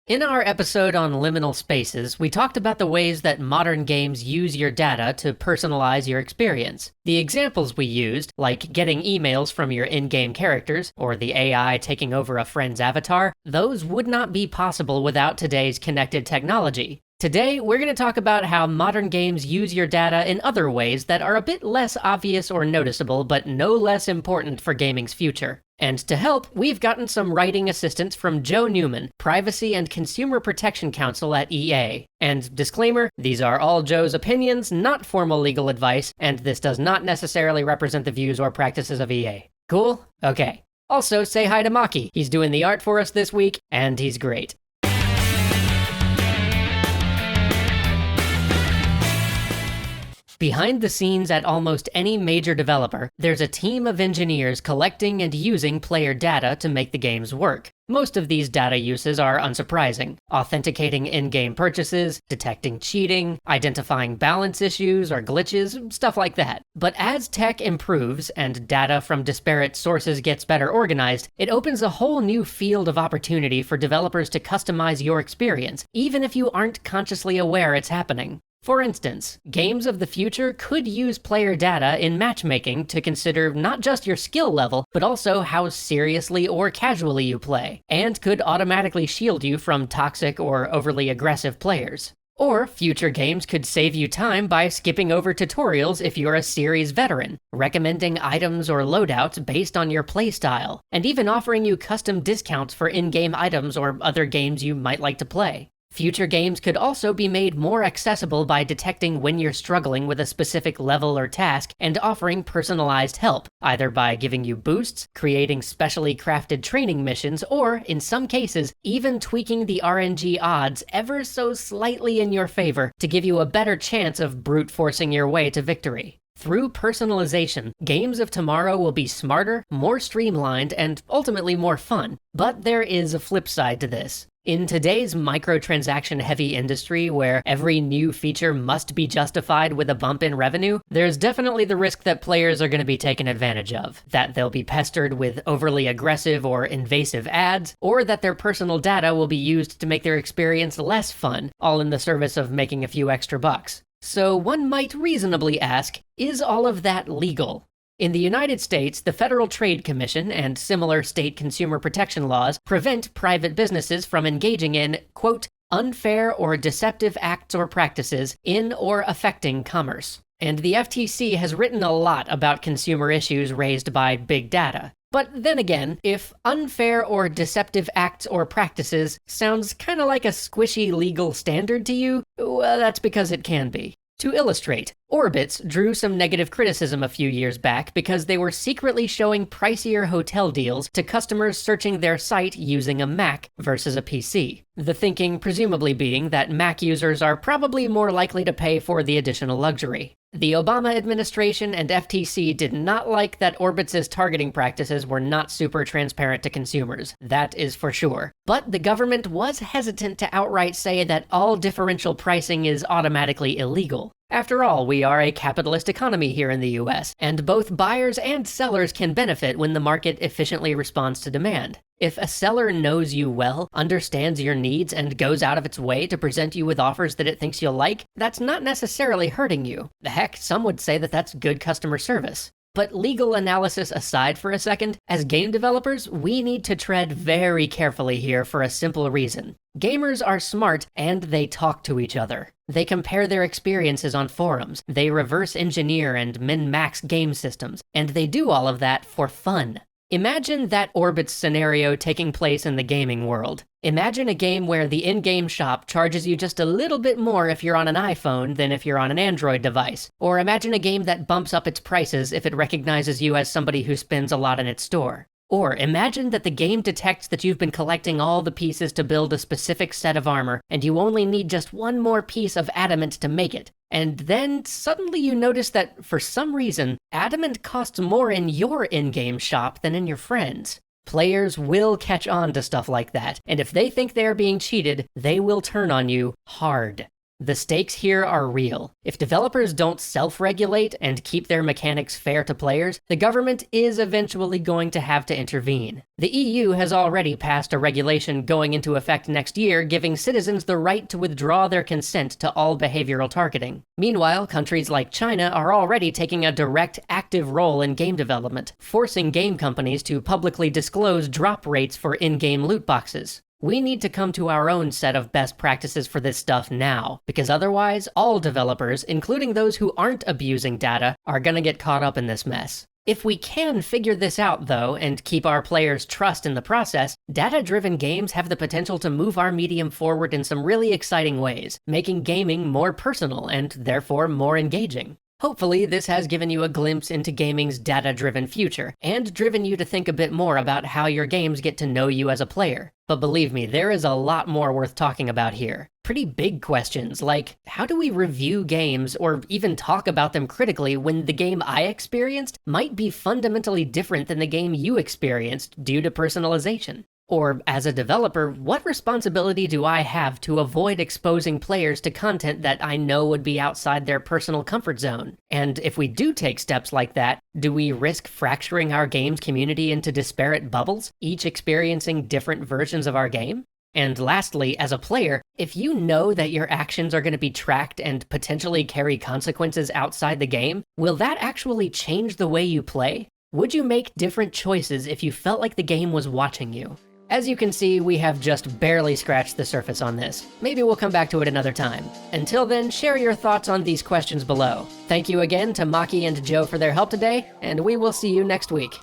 In our episode on liminal spaces, we talked about the ways that modern games use your data to personalize your experience. The examples we used, like getting emails from your in-game characters, or the AI taking over a friend's avatar, those would not be possible without today's connected technology. Today, we're going to talk about how modern games use your data in other ways that are a bit less obvious or noticeable, but no less important for gaming's future. And to help, we've gotten some writing assistance from Joe Newman, Privacy and Consumer Protection Counsel at EA. And disclaimer, these are all Joe's opinions, not formal legal advice, and this does not necessarily represent the views or practices of EA. Cool? Okay. Also, say hi to Maki. He's doing the art for us this week, and he's great. Behind the scenes at almost any major developer, there's a team of engineers collecting and using player data to make the games work. Most of these data uses are unsurprising: authenticating in-game purchases, detecting cheating, identifying balance issues or glitches, stuff like that. But as tech improves and data from disparate sources gets better organized, it opens a whole new field of opportunity for developers to customize your experience, even if you aren't consciously aware it's happening. For instance, games of the future could use player data in matchmaking to consider not just your skill level, but also how seriously or casually you play, and could automatically shield you from toxic or overly aggressive players. Or future games could save you time by skipping over tutorials if you're a series veteran, recommending items or loadouts based on your playstyle, and even offering you custom discounts for in-game items or other games you might like to play. Future games could also be made more accessible by detecting when you're struggling with a specific level or task and offering personalized help, either by giving you boosts, creating specially crafted training missions, or, in some cases, even tweaking the RNG odds ever so slightly in your favor to give you a better chance of brute forcing your way to victory. Through personalization, games of tomorrow will be smarter, more streamlined, and ultimately more fun. But there is a flip side to this. In today's microtransaction-heavy industry where every new feature must be justified with a bump in revenue, there's definitely the risk that players are going to be taken advantage of, that they'll be pestered with overly aggressive or invasive ads, or that their personal data will be used to make their experience less fun, all in the service of making a few extra bucks. So one might reasonably ask, is all of that legal? In the United States, the Federal Trade Commission and similar state consumer protection laws prevent private businesses from engaging in, quote, unfair or deceptive acts or practices in or affecting commerce. And the FTC has written a lot about consumer issues raised by big data. But then again, if unfair or deceptive acts or practices sounds kind of like a squishy legal standard to you, well, that's because it can be. To illustrate, Orbitz drew some negative criticism a few years back because they were secretly showing pricier hotel deals to customers searching their site using a Mac versus a PC. The thinking presumably being that Mac users are probably more likely to pay for the additional luxury. The Obama administration and FTC did not like that Orbitz's targeting practices were not super transparent to consumers, that is for sure. But the government was hesitant to outright say that all differential pricing is automatically illegal. After all, we are a capitalist economy here in the US, and both buyers and sellers can benefit when the market efficiently responds to demand. If a seller knows you well, understands your needs, and goes out of its way to present you with offers that it thinks you'll like, that's not necessarily hurting you. Heck, some would say that that's good customer service. But legal analysis aside for a second, as game developers, we need to tread very carefully here for a simple reason. Gamers are smart and they talk to each other. They compare their experiences on forums, they reverse engineer and min-max game systems, and they do all of that for fun. Imagine that Orbitz scenario taking place in the gaming world. Imagine a game where the in-game shop charges you just a little bit more if you're on an iPhone than if you're on an Android device. Or imagine a game that bumps up its prices if it recognizes you as somebody who spends a lot in its store. Or imagine that the game detects that you've been collecting all the pieces to build a specific set of armor, and you only need just one more piece of adamant to make it. And then suddenly you notice that, for some reason, adamant costs more in your in-game shop than in your friend's. Players will catch on to stuff like that, and if they think they are being cheated, they will turn on you hard. The stakes here are real. If developers don't self-regulate and keep their mechanics fair to players, the government is eventually going to have to intervene. The EU has already passed a regulation going into effect next year giving citizens the right to withdraw their consent to all behavioral targeting. Meanwhile, countries like China are already taking a direct, active role in game development, forcing game companies to publicly disclose drop rates for in-game loot boxes. We need to come to our own set of best practices for this stuff now, because otherwise, all developers, including those who aren't abusing data, are gonna get caught up in this mess. If we can figure this out, though, and keep our players' trust in the process, data-driven games have the potential to move our medium forward in some really exciting ways, making gaming more personal and therefore more engaging. Hopefully, this has given you a glimpse into gaming's data-driven future, and driven you to think a bit more about how your games get to know you as a player. But believe me, there is a lot more worth talking about here. Pretty big questions, like how do we review games or even talk about them critically when the game I experienced might be fundamentally different than the game you experienced due to personalization? Or, as a developer, what responsibility do I have to avoid exposing players to content that I know would be outside their personal comfort zone? And if we do take steps like that, do we risk fracturing our game's community into disparate bubbles, each experiencing different versions of our game? And lastly, as a player, if you know that your actions are going to be tracked and potentially carry consequences outside the game, will that actually change the way you play? Would you make different choices if you felt like the game was watching you? As you can see, we have just barely scratched the surface on this. Maybe we'll come back to it another time. Until then, share your thoughts on these questions below. Thank you again to Maki and Joe for their help today, and we will see you next week.